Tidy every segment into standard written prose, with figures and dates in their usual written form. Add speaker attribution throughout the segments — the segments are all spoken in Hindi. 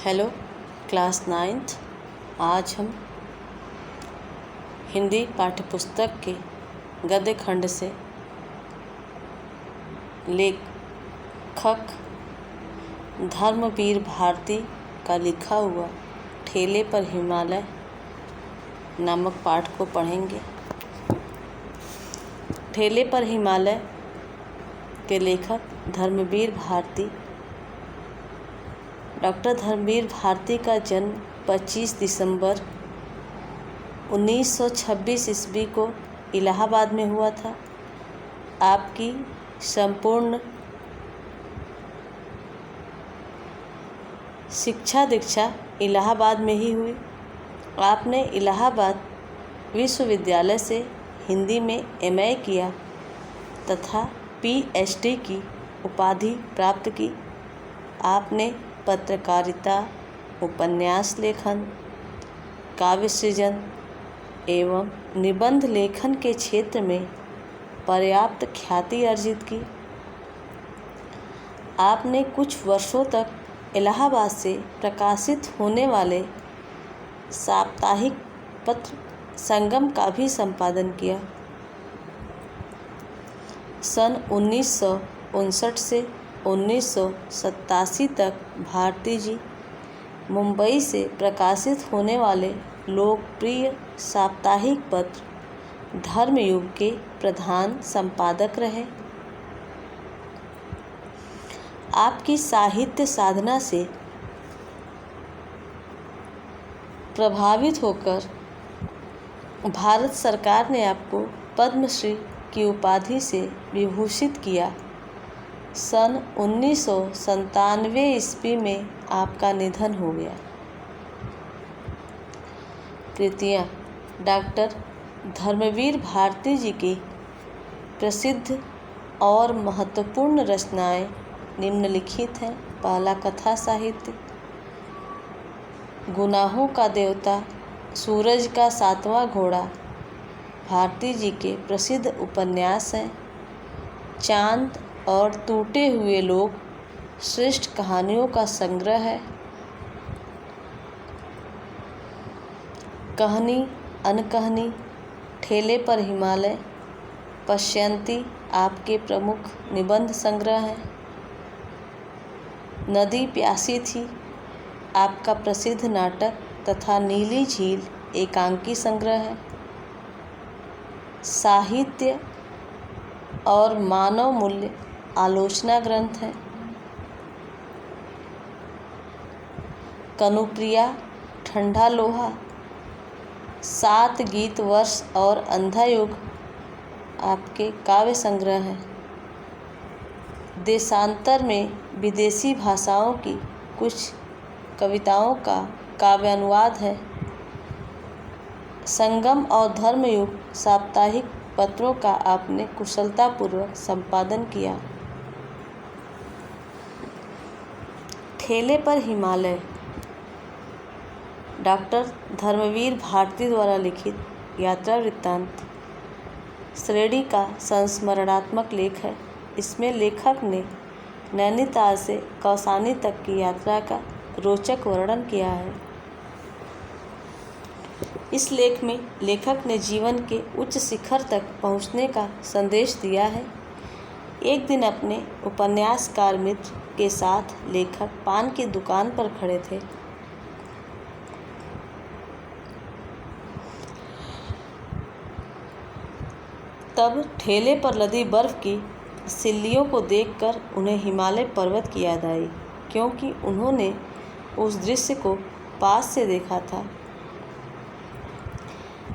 Speaker 1: Hello class 9th। आज हम हिंदी पाठ्यपुस्तक के गद्य खंड से लेखक धर्मवीर भारती का लिखा हुआ ठेले पर हिमालय नामक पाठ को पढ़ेंगे। ठेले पर हिमालय के लेखक धर्मवीर भारती। डॉक्टर धर्मवीर भारती का जन्म 25 दिसंबर 1926 ईस्वी को इलाहाबाद में हुआ था। आपकी संपूर्ण शिक्षा दीक्षा इलाहाबाद में ही हुई। आपने इलाहाबाद विश्वविद्यालय से हिंदी में MA किया तथा PhD की उपाधि प्राप्त की। आपने पत्रकारिता, उपन्यास लेखन, काव्य सृजन एवं निबंध लेखन के क्षेत्र में पर्याप्त ख्याति अर्जित की। आपने कुछ वर्षों तक इलाहाबाद से प्रकाशित होने वाले साप्ताहिक पत्र संगम का भी संपादन किया। सन 1959 से 1987 तक भारती जी मुंबई से प्रकाशित होने वाले लोकप्रिय साप्ताहिक पत्र धर्मयुग के प्रधान संपादक रहे। आपकी साहित्य साधना से प्रभावित होकर भारत सरकार ने आपको पद्मश्री की उपाधि से विभूषित किया। सन 1997 ईस्वी में आपका निधन हो गया। कृतियाँ। डॉक्टर धर्मवीर भारती जी की प्रसिद्ध और महत्वपूर्ण रचनाएं निम्नलिखित हैं। पहला, कथा साहित्य, गुनाहों का देवता, सूरज का सातवां घोड़ा भारती जी के प्रसिद्ध उपन्यास हैं। चांद और टूटे हुए लोग श्रेष्ठ कहानियों का संग्रह है। कहानी अनकहानी, ठेले पर हिमालय, पश्यंती आपके प्रमुख निबंध संग्रह हैं। नदी प्यासी थी आपका प्रसिद्ध नाटक तथा नीली झील एकांकी संग्रह है। साहित्य और मानव मूल्य आलोचना ग्रंथ है। कनुप्रिया, ठंडा लोहा, 7 गीत वर्ष और अंधा युग आपके काव्य संग्रह हैं। देशांतर में विदेशी भाषाओं की कुछ कविताओं का काव्यानुवाद है। संगम और धर्मयुग साप्ताहिक पत्रों का आपने कुशलतापूर्वक संपादन किया। ठेले पर हिमालय डॉक्टर धर्मवीर भारती द्वारा लिखित यात्रा वृत्तांत श्रेणी का संस्मरणात्मक लेख है। इसमें लेखक ने नैनीताल से कौसानी तक की यात्रा का रोचक वर्णन किया है। इस लेख में लेखक ने जीवन के उच्च शिखर तक पहुंचने का संदेश दिया है। एक दिन अपने उपन्यासकार मित्र के साथ लेखक पान की दुकान पर खड़े थे। तब ठेले पर लदी बर्फ की सिल्लियों को देखकर उन्हें हिमालय पर्वत की याद आई, क्योंकि उन्होंने उस दृश्य को पास से देखा था।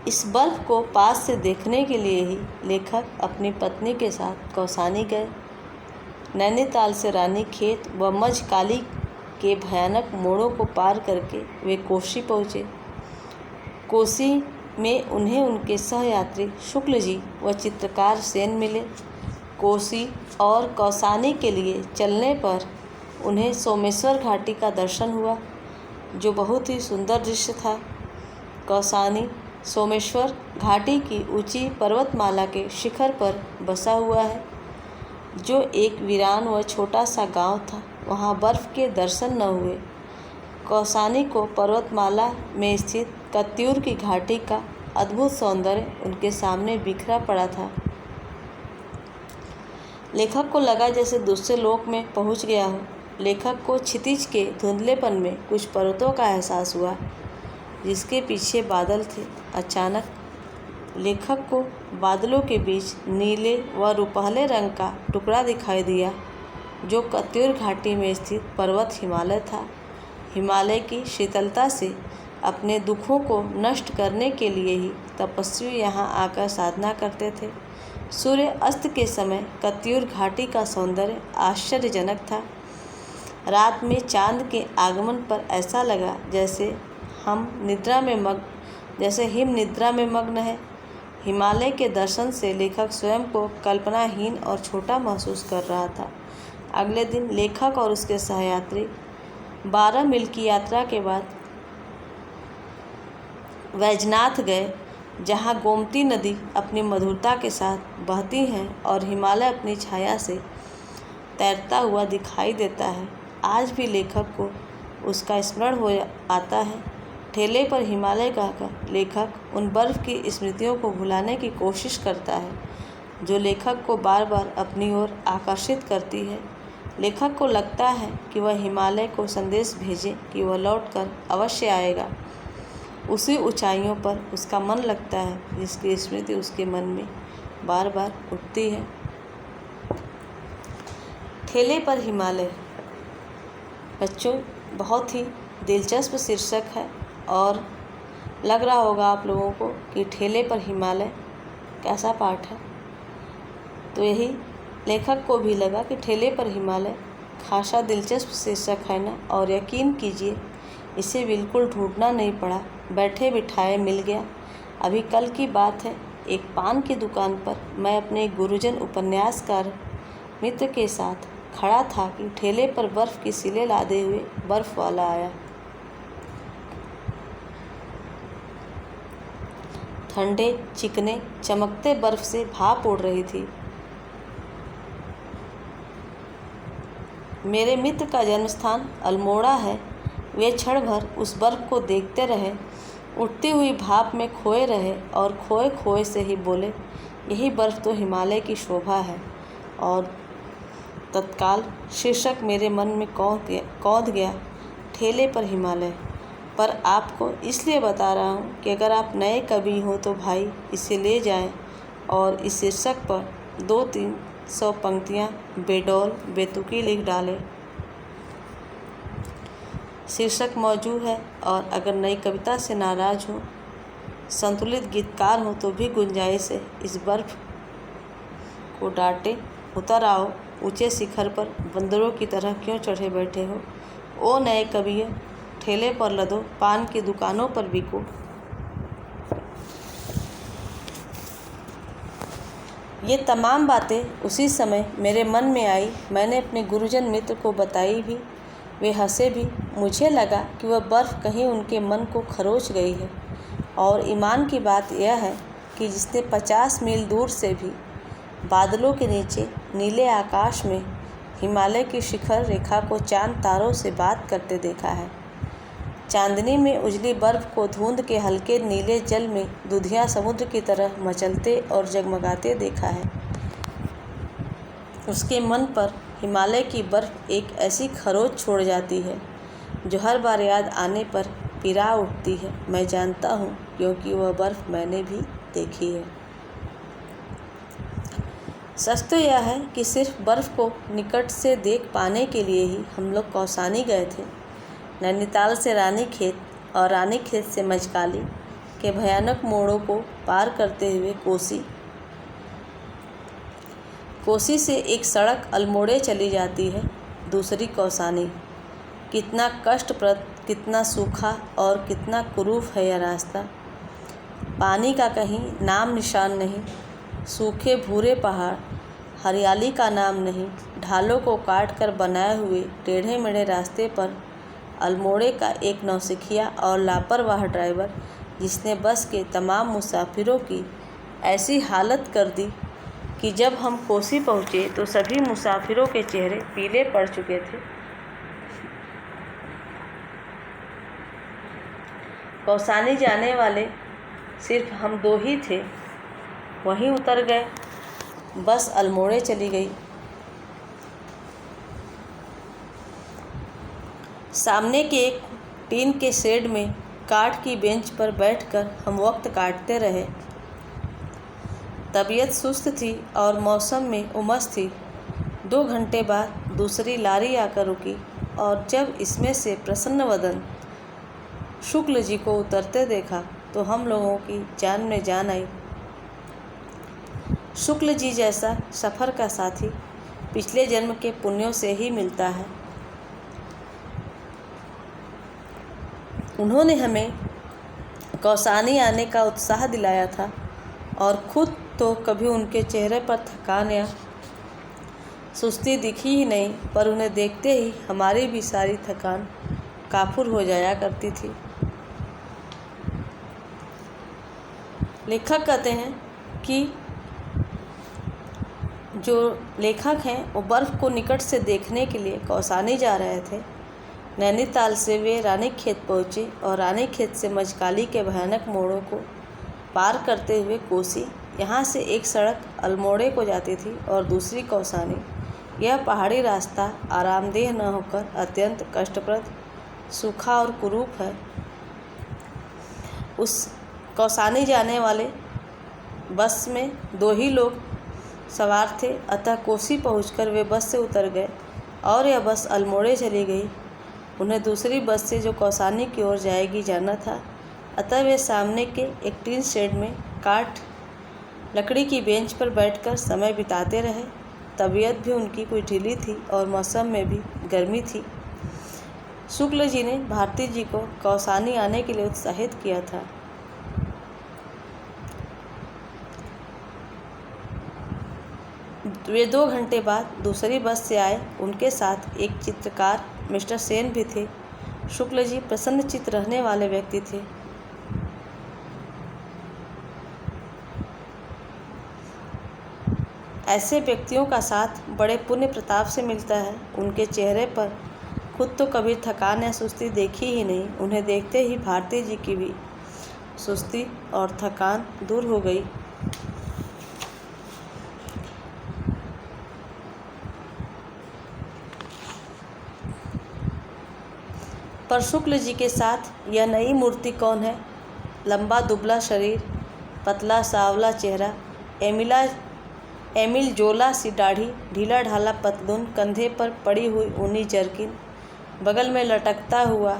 Speaker 1: इस बर्फ को पास से देखने के लिए ही लेखक अपनी पत्नी के साथ कौसानी गए। नैनीताल से रानीखेत व मझकाली के भयानक मोड़ों को पार करके वे कोसी पहुँचे। कोसी में उन्हें उनके सहयात्री शुक्ल जी व चित्रकार सेन मिले। कोसी और कौसानी के लिए चलने पर उन्हें सोमेश्वर घाटी का दर्शन हुआ, जो बहुत ही सुंदर दृश्य था। कौसानी सोमेश्वर घाटी की ऊंची पर्वतमाला के शिखर पर बसा हुआ है, जो एक वीरान व छोटा सा गांव था। वहाँ बर्फ़ के दर्शन न हुए। कौसानी को पर्वतमाला में स्थित कत्यूर की घाटी का अद्भुत सौंदर्य उनके सामने बिखरा पड़ा था। लेखक को लगा जैसे दूसरे लोक में पहुंच गया हो। लेखक को क्षितिज के धुंधलेपन में कुछ पर्वतों का एहसास हुआ जिसके पीछे बादल थे। अचानक लेखक को बादलों के बीच नीले व रुपहले रंग का टुकड़ा दिखाई दिया जो कत्यूर घाटी में स्थित पर्वत हिमालय था। हिमालय की शीतलता से अपने दुखों को नष्ट करने के लिए ही तपस्वी यहाँ आकर साधना करते थे। सूर्य अस्त के समय कत्यूर घाटी का सौंदर्य आश्चर्यजनक था। रात में चांद के आगमन पर ऐसा लगा जैसे हिम निद्रा में मग्न है। हिमालय के दर्शन से लेखक स्वयं को कल्पनाहीन और छोटा महसूस कर रहा था। अगले दिन लेखक और उसके सहयात्री 12 मील की यात्रा के बाद वैजनाथ गए, जहाँ गोमती नदी अपनी मधुरता के साथ बहती है और हिमालय अपनी छाया से तैरता हुआ दिखाई देता है। आज भी लेखक को उसका स्मरण हो आता है। ठेले पर हिमालय कहकर लेखक उन बर्फ़ की स्मृतियों को भुलाने की कोशिश करता है जो लेखक को बार बार अपनी ओर आकर्षित करती है। लेखक को लगता है कि वह हिमालय को संदेश भेजे कि वह लौटकर अवश्य आएगा। उसी ऊंचाइयों पर उसका मन लगता है जिसकी स्मृति उसके मन में बार बार उठती है। ठेले पर हिमालय। बच्चों, बहुत ही दिलचस्प शीर्षक है और लग रहा होगा आप लोगों को कि ठेले पर हिमालय कैसा पाठ है। तो यही लेखक को भी लगा कि ठेले पर हिमालय खासा दिलचस्प शीर्षक है ना। और यकीन कीजिए इसे बिल्कुल ढूंढना नहीं पड़ा, बैठे बिठाए मिल गया। अभी कल की बात है, एक पान की दुकान पर मैं अपने गुरुजन उपन्यासकार मित्र के साथ खड़ा था कि ठेले पर बर्फ़ की सिले लादे हुए बर्फ़ वाला आया। ठंडे चिकने चमकते बर्फ़ से भाप उड़ रही थी। मेरे मित्र का जन्म स्थान अल्मोड़ा है। वे क्षण भर उस बर्फ़ को देखते रहे, उठती हुई भाप में खोए रहे और खोए खोए से ही बोले, यही बर्फ़ तो हिमालय की शोभा है। और तत्काल शीर्षक मेरे मन में कौंध गया, ठेले पर हिमालय। पर आपको इसलिए बता रहा हूँ कि अगर आप नए कवि हो तो भाई इसे ले जाएं और इस शीर्षक पर 200-300 पंक्तियाँ बेडौल बेतुकी लिख डालें। शीर्षक मौजूद है और अगर नई कविता से नाराज़ हो, संतुलित गीतकार हो तो भी गुंजाइश है। इस बर्फ़ को डांटे, उतर आओ ऊंचे शिखर पर, बंदरों की तरह क्यों चढ़े बैठे हो। ओ नए कवियों, ठेले पर लदो, पान की दुकानों पर बिको। ये तमाम बातें उसी समय मेरे मन में आई। मैंने अपने गुरुजन मित्र को बताई भी। वे हंसे भी। मुझे लगा कि वह बर्फ़ कहीं उनके मन को खरोच गई है। और ईमान की बात यह है कि जिसने 50 मील दूर से भी बादलों के नीचे नीले आकाश में हिमालय की शिखर रेखा को चांद तारों से बात करते देखा है, चांदनी में उजली बर्फ़ को धुंध के हल्के नीले जल में दूधिया समुद्र की तरह मचलते और जगमगाते देखा है, उसके मन पर हिमालय की बर्फ़ एक ऐसी खरोच छोड़ जाती है जो हर बार याद आने पर पिरा उठती है। मैं जानता हूँ क्योंकि वह बर्फ़ मैंने भी देखी है। सच तो यह है कि सिर्फ बर्फ़ को निकट से देख पाने के लिए ही हम लोग कौसानी गए थे। नैनीताल से रानीखेत और रानीखेत से मझकाली के भयानक मोड़ों को पार करते हुए कोसी से एक सड़क अल्मोड़े चली जाती है, दूसरी कौसानी। कितना कष्टप्रद, कितना सूखा और कितना कुरूप है यह रास्ता। पानी का कहीं नाम निशान नहीं, सूखे भूरे पहाड़, हरियाली का नाम नहीं। ढालों को काट कर बनाए हुए टेढ़े मेढ़े रास्ते पर अल्मोड़े का एक नौसिखिया और लापरवाह ड्राइवर, जिसने बस के तमाम मुसाफिरों की ऐसी हालत कर दी कि जब हम कोसी पहुँचे तो सभी मुसाफिरों के चेहरे पीले पड़ चुके थे। कौसानी जाने वाले सिर्फ हम दो ही थे। वहीं उतर गए। बस अल्मोड़े चली गई। सामने के एक टीन के शेड में काठ की बेंच पर बैठकर हम वक्त काटते रहे। तबीयत सुस्त थी और मौसम में उमस थी। 2 घंटे बाद दूसरी लारी आकर रुकी और जब इसमें से प्रसन्न वदन शुक्ल जी को उतरते देखा तो हम लोगों की जान में जान आई। शुक्ल जी जैसा सफ़र का साथी पिछले जन्म के पुण्यों से ही मिलता है। उन्होंने हमें कौसानी आने का उत्साह दिलाया था और खुद तो कभी उनके चेहरे पर थकान या सुस्ती दिखी ही नहीं, पर उन्हें देखते ही हमारी भी सारी थकान काफूर हो जाया करती थी। लेखक कहते हैं कि जो लेखक हैं वो बर्फ़ को निकट से देखने के लिए कौसानी जा रहे थे। नैनीताल से वे रानीखेत पहुँचे और रानीखेत से मझकाली के भयानक मोड़ों को पार करते हुए कोसी, यहाँ से एक सड़क अल्मोड़े को जाती थी और दूसरी कौसानी। यह पहाड़ी रास्ता आरामदेह न होकर अत्यंत कष्टप्रद, सूखा और कुरूप है। उस कौसानी जाने वाले बस में 2 ही लोग सवार थे, अतः कोसी पहुंचकर वे बस से उतर गए और यह बस अल्मोड़े चली गई। उन्हें दूसरी बस से जो कौसानी की ओर जाएगी जाना था, अतः वे सामने के एक टीन शेड में काठ लकड़ी की बेंच पर बैठकर समय बिताते रहे। तबीयत भी उनकी कुछ ढीली थी और मौसम में भी गर्मी थी। शुक्ल जी ने भारती जी को कौसानी आने के लिए उत्साहित किया था। वे 2 घंटे बाद दूसरी बस से आए। उनके साथ एक चित्रकार मिस्टर सेन भी थे। शुक्ल जी प्रसन्नचित्त रहने वाले व्यक्ति थे। ऐसे व्यक्तियों का साथ बड़े पुण्य प्रताप से मिलता है। उनके चेहरे पर खुद तो कभी थकान या सुस्ती देखी ही नहीं। उन्हें देखते ही भारती जी की भी सुस्ती और थकान दूर हो गई। पर शुक्ल जी के साथ यह नई मूर्ति कौन है? लंबा दुबला शरीर, पतला सांवला चेहरा, एमिल जोला सी दाढ़ी, ढीला ढाला पतलून, कंधे पर पड़ी हुई ऊनी जर्किन, बगल में लटकता हुआ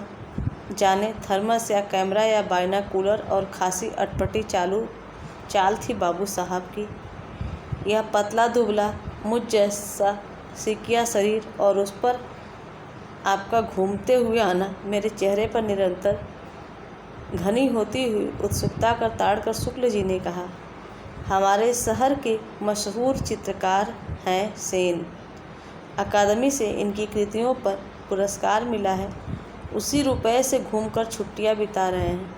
Speaker 1: जाने थर्मस या कैमरा या बाइनाकुलर, और खासी अटपटी चाल थी बाबू साहब की। यह पतला दुबला मुझ जैसा सिकिया शरीर और उस पर आपका घूमते हुए आना मेरे चेहरे पर निरंतर घनी होती हुई उत्सुकता का ताड़ कर शुक्ल जी ने कहा, हमारे शहर के मशहूर चित्रकार हैं सेन। अकादमी से इनकी कृतियों पर पुरस्कार मिला है। उसी रुपए से घूमकर छुट्टियां बिता रहे हैं।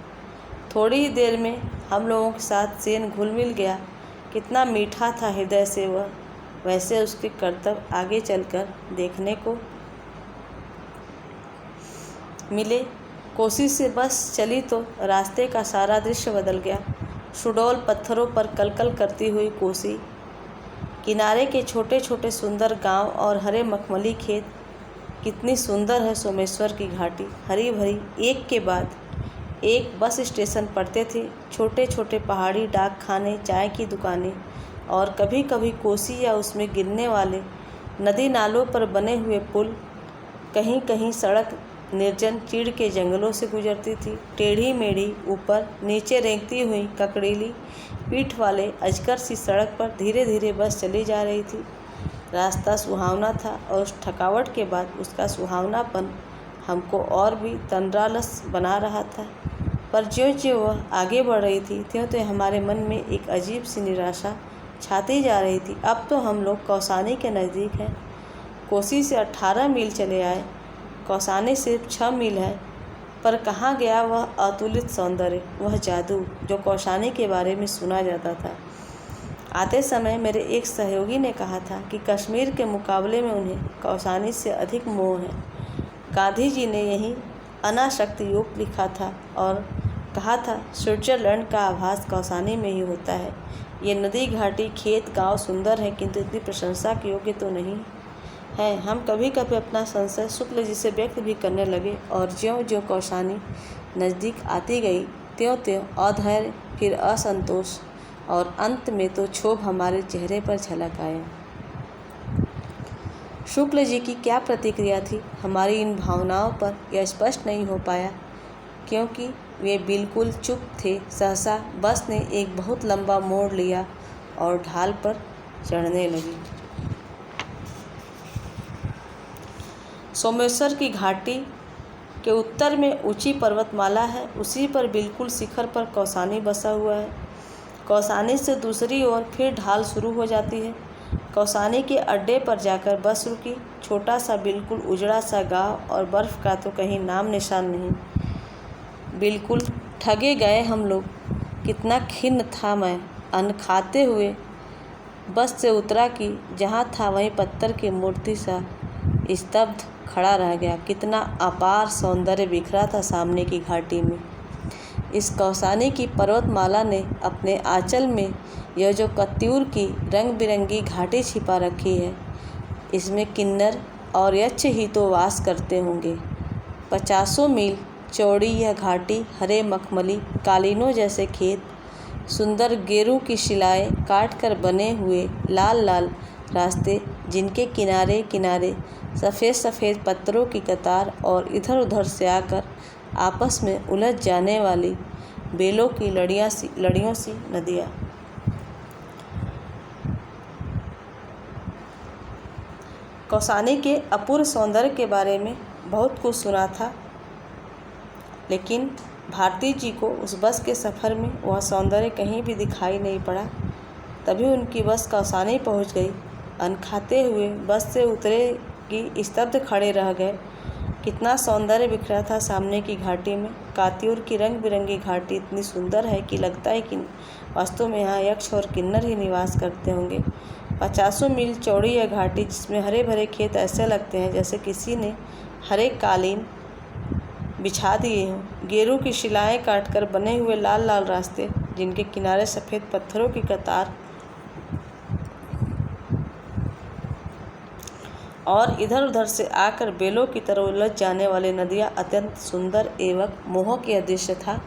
Speaker 1: थोड़ी ही देर में हम लोगों के साथ सेन घुल मिल गया। कितना मीठा था हृदय से वह। वैसे उसके कर्तव्य आगे चलकर देखने को मिले। कोसी से बस चली तो रास्ते का सारा दृश्य बदल गया। सुडौल पत्थरों पर कलकल करती हुई कोसी, किनारे के छोटे छोटे सुंदर गांव और हरे मखमली खेत। कितनी सुंदर है सोमेश्वर की घाटी, हरी भरी। एक के बाद एक बस स्टेशन पड़ते थे, छोटे छोटे पहाड़ी डाक खाने, चाय की दुकानें, और कभी कभी कोसी या उसमें गिरने वाले नदी नालों पर बने हुए पुल। कहीं कहीं सड़क निर्जन चीड़ के जंगलों से गुजरती थी। टेढ़ी मेढ़ी ऊपर नीचे रेंगती हुई ककड़ीली पीठ वाले अजगर सी सड़क पर धीरे धीरे बस चली जा रही थी। रास्ता सुहावना था और उस थकावट के बाद उसका सुहावनापन हमको और भी तंद्रालस बना रहा था। पर ज्यों ज्यों वह आगे बढ़ रही थी त्यों त्यों हमारे मन में एक अजीब सी निराशा छाती जा रही थी। अब तो हम लोग कौसानी के नज़दीक हैं। कोसी से 18 मील चले आए, कौसानी सिर्फ 6 मील है। पर कहाँ गया वह अतुलित सौंदर्य, वह जादू जो कौसानी के बारे में सुना जाता था। आते समय मेरे एक सहयोगी ने कहा था कि कश्मीर के मुकाबले में उन्हें कौसानी से अधिक मोह है। गांधी जी ने यही अनासक्ति योग लिखा था और कहा था स्विट्जरलैंड का आभास कौसानी में ही होता है। ये नदी, घाटी, खेत, गांव सुंदर है, किंतु इतनी प्रशंसा के योग्य तो नहीं है। हम कभी कभी अपना संशय शुक्ल जी से व्यक्त भी करने लगे, और ज्यों ज्यों कौसानी नज़दीक आती गई त्यों त्यों अधैर्य, फिर असंतोष, और अंत में तो क्षोभ हमारे चेहरे पर झलक आया। शुक्ल जी की क्या प्रतिक्रिया थी हमारी इन भावनाओं पर, यह स्पष्ट नहीं हो पाया, क्योंकि वे बिल्कुल चुप थे। सहसा बस ने एक बहुत लंबा मोड़ लिया और ढाल पर चढ़ने लगी। सोमेश्वर की घाटी के उत्तर में ऊंची पर्वतमाला है, उसी पर बिल्कुल शिखर पर कौसानी बसा हुआ है। कौसानी से दूसरी ओर फिर ढाल शुरू हो जाती है। कौसानी के अड्डे पर जाकर बस रुकी। छोटा सा बिल्कुल उजड़ा सा गांव, और बर्फ़ का तो कहीं नाम निशान नहीं। बिल्कुल ठगे गए हम लोग। कितना खिन्न था मैं। अन्न खाते हुए बस से उतरा कि जहाँ था वहीं पत्थर की मूर्ति सा स्तब्ध खड़ा रह गया। कितना अपार सौंदर्य बिखरा था सामने की घाटी में। इस कौसानी की पर्वतमाला ने अपने आंचल में यह जो कत्यूर की रंग बिरंगी घाटी छिपा रखी है, इसमें किन्नर और यक्ष ही तो वास करते होंगे। 50 मील चौड़ी यह घाटी, हरे मखमली कालीनों जैसे खेत, सुंदर गेरू की शिलाएं काट कर बने हुए लाल लाल रास्ते, जिनके किनारे किनारे सफ़ेद सफ़ेद पत्थरों की कतार, और इधर उधर से आकर आपस में उलझ जाने वाली बेलों की लड़ियों सी नदियाँ। कौसानी के अपूर्व सौंदर्य के बारे में बहुत कुछ सुना था, लेकिन भारती जी को उस बस के सफ़र में वह सौंदर्य कहीं भी दिखाई नहीं पड़ा। तभी उनकी बस कौसानी पहुंच गई। अन्न खाते हुए बस से उतरे कि स्तब्ध खड़े रह गए। कितना सौंदर्य बिखरा था सामने की घाटी में। कात्यूर की रंग बिरंगी घाटी इतनी सुंदर है कि लगता है कि वास्तव में यहाँ यक्ष और किन्नर ही निवास करते होंगे। 50 मील चौड़ी यह घाटी, जिसमें हरे भरे खेत ऐसे लगते हैं जैसे किसी ने हरे कालीन बिछा दिए हों। गेरू की शिलाएं काटकर बने हुए लाल लाल रास्ते, जिनके किनारे सफ़ेद पत्थरों की कतार, और इधर उधर से आकर बेलों की तरह उलझ जाने वाली नदियाँ, अत्यंत सुंदर एवं मोहक यह दृश्य था।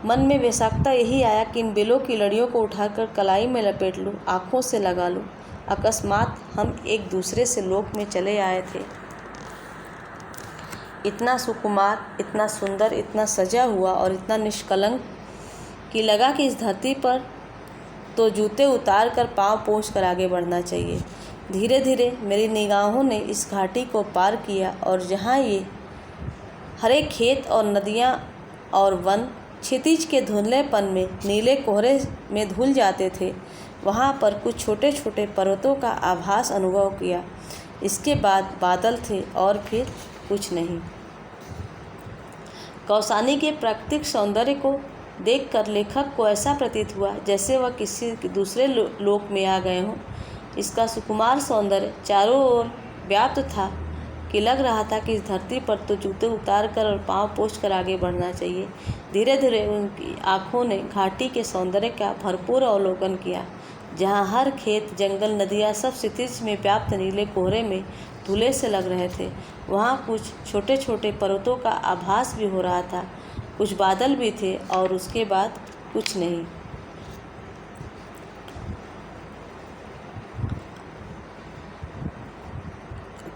Speaker 1: मन में बेसाख्ता यही आया कि इन बेलों की लड़ियों को उठाकर कलाई में लपेट लूँ, आँखों से लगा लूँ। अकस्मात हम एक दूसरे से लोक में चले आए थे। इतना सुकुमार, इतना सुंदर, इतना सजा हुआ और इतना निष्कलंक कि लगा कि इस धरती पर तो जूते उतार कर पाँव पोंछ कर आगे बढ़ना चाहिए। धीरे धीरे मेरी निगाहों ने इस घाटी को पार किया, और जहाँ ये हरे खेत और नदियाँ और वन क्षितिज के धुंधलेपन में नीले कोहरे में धुल जाते थे, वहाँ पर कुछ छोटे छोटे पर्वतों का आभास अनुभव किया। इसके बाद बादल थे और फिर कुछ नहीं। कौसानी के प्राकृतिक सौंदर्य को देखकर लेखक को ऐसा प्रतीत हुआ जैसे वह किसी दूसरे लोक में आ गए हों। इसका सुकुमार सौंदर्य चारों ओर व्याप्त था कि लग रहा था कि इस धरती पर तो जूते उतार कर और पाँव पोंछ कर आगे बढ़ना चाहिए। धीरे धीरे उनकी आँखों ने घाटी के सौंदर्य का भरपूर अवलोकन किया, जहाँ हर खेत, जंगल, नदियाँ सब क्षितिज में व्याप्त नीले कोहरे में धुले से लग रहे थे। वहाँ कुछ छोटे छोटे पर्वतों का आभास भी हो रहा था, कुछ बादल भी थे, और उसके बाद कुछ नहीं।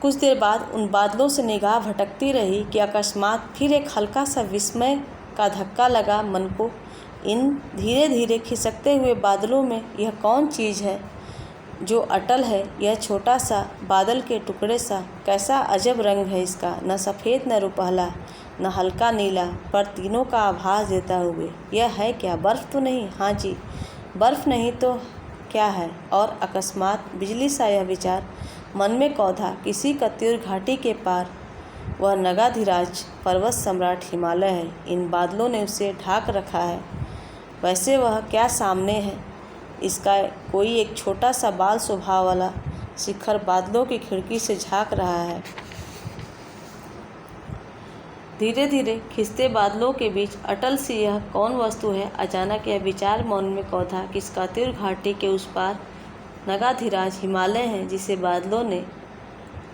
Speaker 1: कुछ देर बाद उन बादलों से निगाह भटकती रही कि अकस्मात फिर एक हल्का सा विस्मय का धक्का लगा मन को। इन धीरे धीरे खिसकते हुए बादलों में यह कौन चीज़ है जो अटल है? यह छोटा सा बादल के टुकड़े सा, कैसा अजब रंग है इसका, न सफ़ेद न रुपहला न हल्का नीला, पर तीनों का आभास देता हुए। यह है क्या? बर्फ़ तो नहीं? हाँ जी, बर्फ़ नहीं तो क्या है? और अकस्मात बिजली सा यह विचार मन में कौंधा, किसी कत्यूर घाटी के पार वह नगाधिराज पर्वत सम्राट हिमालय है। इन बादलों ने उसे ढाक रखा है। वैसे वह क्या सामने है इसका? कोई एक छोटा सा बाल स्वभाव वाला शिखर बादलों की खिड़की से झांक रहा है। धीरे धीरे खिसते बादलों के बीच अटल सी यह कौन वस्तु है। अचानक यह विचार मन में कौंधा कि इसका तीर घाटी के उस पार नगाधिराज हिमालय है जिसे बादलों ने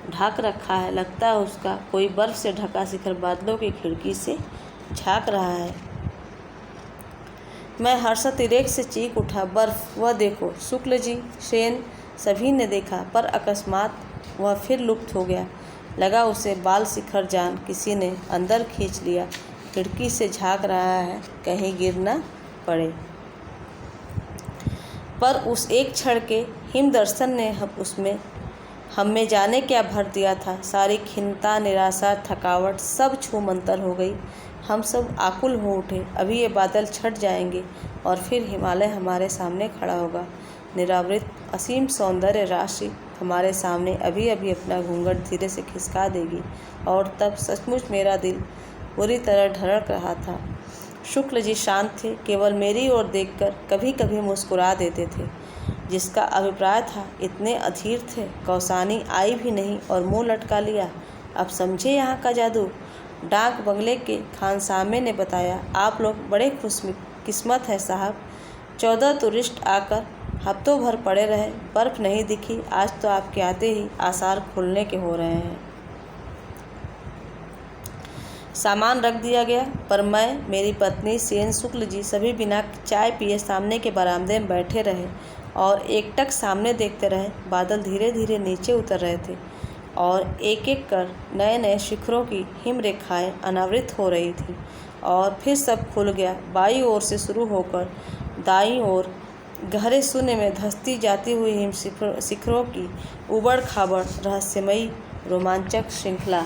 Speaker 1: ढाक रखा है। लगता है उसका कोई बर्फ से ढका शिखर बादलों की खिड़की से झांक रहा है। मैं हर्षातिरेक से चीख उठा, बर्फ, वह देखो। शुक्ल जी, सेन सभी ने देखा, पर अकस्मात वह फिर लुप्त हो गया। लगा उसे बाल शिखर जान किसी ने अंदर खींच लिया। खिड़की से झांक रहा है, कहीं गिर न पड़े। पर उस एक क्षण के हिम दर्शन ने हम में जाने क्या भर दिया था। सारी खिन्नता, निराशा, थकावट सब छूमंतर हो गई। हम सब आकुल हो उठे। अभी ये बादल छट जाएंगे और फिर हिमालय हमारे सामने खड़ा होगा। निरावृत असीम सौंदर्य राशि हमारे सामने अभी अभी अपना घूंघट धीरे से खिसका देगी। और तब सचमुच मेरा दिल बुरी तरह धड़क रहा था। शुक्ल जी शांत थे, केवल मेरी ओर देखकर कभी कभी मुस्कुरा देते थे। जिसका अभिप्राय था इतने अधीर थे, कौसानी आई भी नहीं और मुंह लटका लिया। अब समझे यहाँ का जादू। डाक बंगले के खानसामे ने बताया, आप लोग बड़े खुशकिस्मत है साहब। 14 टूरिस्ट आकर हफ्तों भर पड़े रहे, बर्फ़ नहीं दिखी। आज तो आपके आते ही आसार खुलने के हो रहे हैं। सामान रख दिया गया, पर मैं, मेरी पत्नी, सेन, शुक्ल जी सभी बिना चाय पिए सामने के बरामदे में बैठे रहे और एकटक सामने देखते रहे। बादल धीरे धीरे नीचे उतर रहे थे और एक एक कर नए नए शिखरों की हिम रेखाएँ अनावृत हो रही थी। और फिर सब खुल गया। बाईं ओर से शुरू होकर दाईं ओर गहरे शून्य में धंसती जाती हुई हिम शिखरों की उबड़ खाबड़ रहस्यमयी रोमांचक श्रृंखला।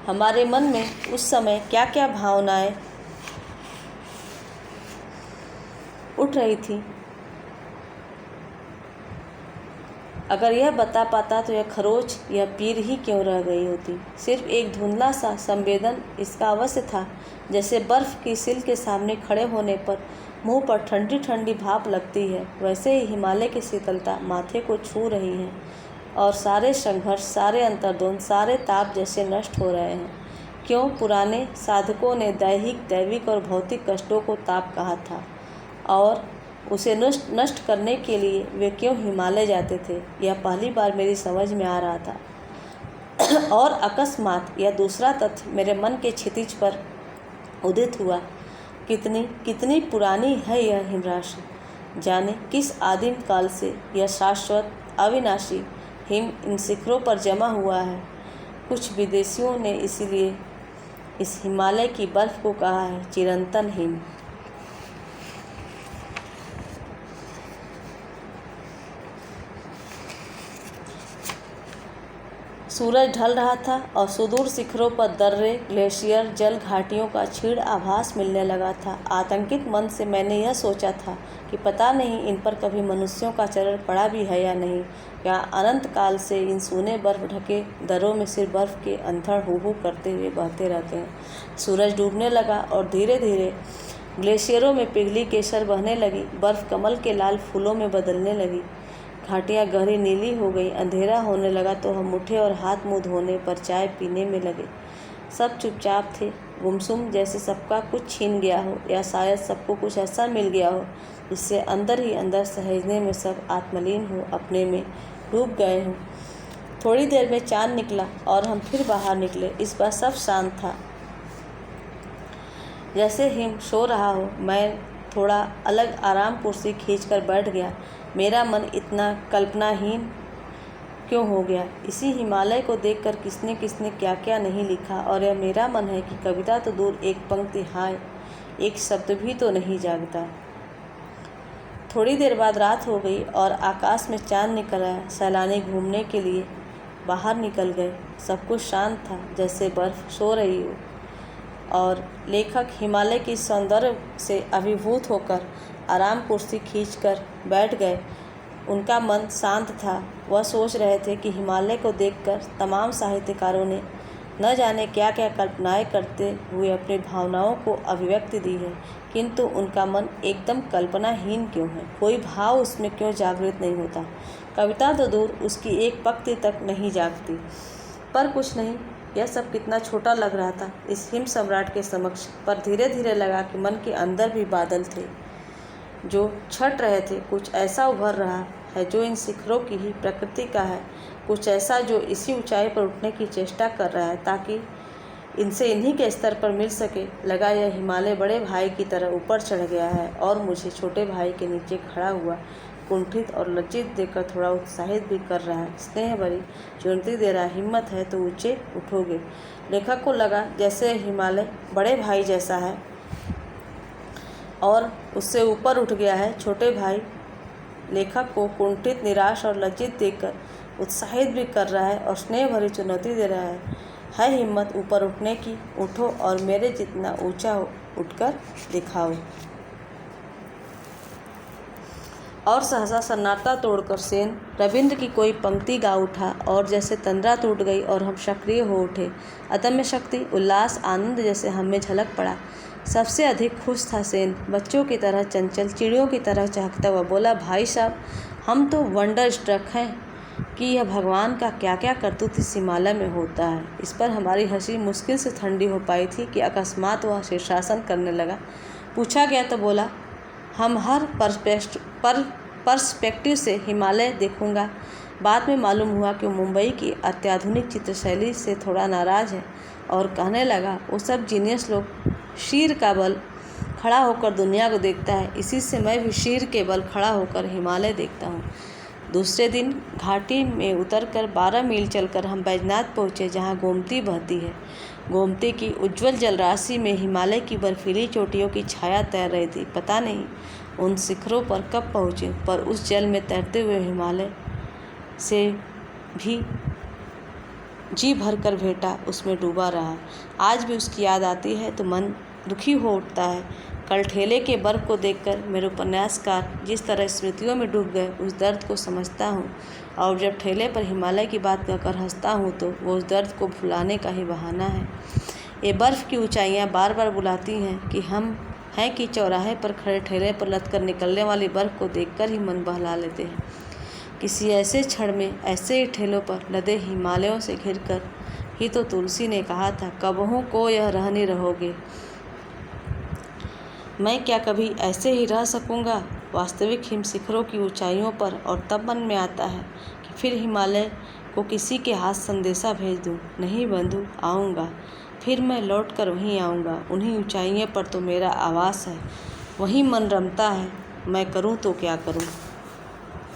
Speaker 1: हमारे मन में उस समय क्या क्या भावनाएं उठ रही थी, अगर यह बता पाता तो यह खरोच, यह पीर ही क्यों रह गई होती। सिर्फ एक धुंधला सा संवेदन इसका अवश्य था, जैसे बर्फ़ की सिल के सामने खड़े होने पर मुंह पर ठंडी ठंडी भाप लगती है, वैसे ही हिमालय की शीतलता माथे को छू रही है और सारे संघर्ष, सारे अंतर्द्वंद, सारे ताप जैसे नष्ट हो रहे हैं। क्यों पुराने साधकों ने दैविक और भौतिक कष्टों को ताप कहा था और उसे नष्ट करने के लिए वे क्यों हिमालय जाते थे, यह पहली बार मेरी समझ में आ रहा था। और अकस्मात यह दूसरा तथ्य मेरे मन के क्षितिज पर उदित हुआ, कितनी पुरानी है यह हिमराशि। जाने किस आदिम काल से यह शाश्वत अविनाशी हिम इन शिखरों पर जमा हुआ है। कुछ विदेशियों ने इसीलिए इस हिमालय की बर्फ़ को कहा है चिरंतन हिम। सूरज ढल रहा था और सुदूर शिखरों पर दर्रे, ग्लेशियर, जल घाटियों का क्षीण आभास मिलने लगा था। आतंकित मन से मैंने यह सोचा था कि पता नहीं इन पर कभी मनुष्यों का चरण पड़ा भी है या नहीं, या अनंत काल से इन सूने बर्फ ढके दर्रों में सिर्फ बर्फ के अंधड़ हू करते हुए बहते रहते हैं। सूरज डूबने लगा और धीरे धीरे ग्लेशियरों में पिघली केसर बहने लगी। बर्फ कमल के लाल फूलों में बदलने लगी। घाटियाँ गहरी नीली हो गई। अंधेरा होने लगा तो हम उठे और हाथ मुँह धोने पर चाय पीने में लगे। सब चुपचाप थे, गुमसुम, जैसे सबका कुछ छीन गया हो, या शायद सबको कुछ ऐसा मिल गया हो जिससे अंदर ही अंदर सहेजने में सब आत्मलीन हो, अपने में डूब गए हों। थोड़ी देर में चांद निकला और हम फिर बाहर निकले। इस बार सब शांत था, जैसे हिम सो रहा हो। मैं थोड़ा अलग आराम कुर्सी खींचकर बैठ गया। मेरा मन इतना कल्पनाहीन क्यों हो गया। इसी हिमालय को देखकर किसने किसने क्या क्या नहीं लिखा, और यह मेरा मन है कि कविता तो दूर, एक पंक्ति, हाय, एक शब्द भी तो नहीं जागता। थोड़ी देर बाद रात हो गई और आकाश में चांद निकल आया। सैलानी घूमने के लिए बाहर निकल गए। सब कुछ शांत था, जैसे बर्फ़ सो रही हो, और लेखक हिमालय की सौंदर्य से अभिभूत होकर आराम कुर्सी खींचकर बैठ गए। उनका मन शांत था। वह सोच रहे थे कि हिमालय को देखकर तमाम साहित्यकारों ने न जाने क्या क्या कल्पनाएं करते हुए अपनी भावनाओं को अभिव्यक्ति दी है, किंतु उनका मन एकदम कल्पनाहीन क्यों है? कोई भाव उसमें क्यों जागृत नहीं होता? कविता तो दूर, उसकी एक पंक्ति तक नहीं जागती। पर कुछ नहीं, यह सब कितना छोटा लग रहा था इस हिम सम्राट के समक्ष। पर धीरे धीरे लगा कि मन के अंदर भी बादल थे जो छट रहे थे। कुछ ऐसा उभर रहा है जो इन शिखरों की ही प्रकृति का है, कुछ ऐसा जो इसी ऊंचाई पर उठने की चेष्टा कर रहा है ताकि इनसे इन्हीं के स्तर पर मिल सके। लगा यह हिमालय बड़े भाई की तरह ऊपर चढ़ गया है और मुझे छोटे भाई के नीचे खड़ा हुआ कुंठित और लज्जित देखकर थोड़ा उत्साहित भी कर रहा है। स्नेह भरी चुनौती दे रहा, हिम्मत है तो ऊंचे उठोगे। लेखक को लगा जैसे हिमालय बड़े भाई जैसा है और उससे ऊपर उठ गया है। छोटे भाई लेखक को कुंठित, निराश और लज्जित देखकर उत्साहित भी कर रहा है और स्नेह भरी चुनौती दे रहा है हिम्मत ऊपर उठने की, उठो और मेरे जितना ऊंचा उठकर दिखाओ। और सहसा सन्नाटा तोड़कर सेन रविंद्र की कोई पंक्ति गा उठा और जैसे तंद्रा टूट गई और हम सक्रिय हो उठे। अदम्य शक्ति, उल्लास, आनंद जैसे हम में झलक पड़ा। सबसे अधिक खुश था सेन, बच्चों की तरह चंचल, चिड़ियों की तरह चहकता हुआ बोला, भाई साहब, हम तो वंडर स्ट्रक हैं कि यह भगवान का क्या क्या करतूत इस हिमालय में होता है। इस पर हमारी हंसी मुश्किल से ठंडी हो पाई थी कि अकस्मात वह शीर्षासन करने लगा। पूछा गया तो बोला, हम हर पर्सपेक्टिव से हिमालय देखूंगा। बाद में मालूम हुआ कि मुंबई की अत्याधुनिक चित्रशैली से थोड़ा नाराज़ है और कहने लगा, वो सब जीनियस लोग शीर का बल खड़ा होकर दुनिया को देखता है, इसी से मैं भी शीर के बल खड़ा होकर हिमालय देखता हूँ। दूसरे दिन घाटी में उतरकर 12 मील चलकर हम बैजनाथ पहुँचे, जहाँ गोमती बहती है। गोमती की उज्ज्वल जलराशि में हिमालय की बर्फीली चोटियों की छाया तैर रही थी। पता नहीं उन शिखरों पर कब पहुँचे, पर उस जल में तैरते हुए हिमालय से भी जी भर कर भेंटा उसमें डूबा रहा। आज भी उसकी याद आती है तो मन दुखी हो उठता है। कल ठेले के बर्फ को देखकर मेरे उपन्यासकार जिस तरह स्मृतियों में डूब गए, उस दर्द को समझता हूँ, और जब ठेले पर हिमालय की बात कहकर हंसता हूँ तो वो उस दर्द को भुलाने का ही बहाना है। ये बर्फ़ की ऊंचाइयाँ बार बार बुलाती हैं कि हम हैं कि चौराहे पर खड़े ठेले पर लद कर निकलने वाली बर्फ़ को देखकर ही मन बहला लेते हैं। किसी ऐसे क्षण में ऐसे ही ठेलों पर लदे हिमालयों से घिरकर ही तो तुलसी ने कहा था, कबहू को यह रहने रहोगे। मैं क्या कभी ऐसे ही रह सकूंगा वास्तविक हिम शिखरों की ऊंचाइयों पर? और तब मन में आता है कि फिर हिमालय को किसी के हाथ संदेशा भेज दूं, नहीं बंधु, आऊँगा, फिर मैं लौट कर वहीं आऊँगा। उन्हीं ऊंचाइयों पर तो मेरा आवास है, वहीं मन रमता है। मैं करूँ तो क्या करूँ?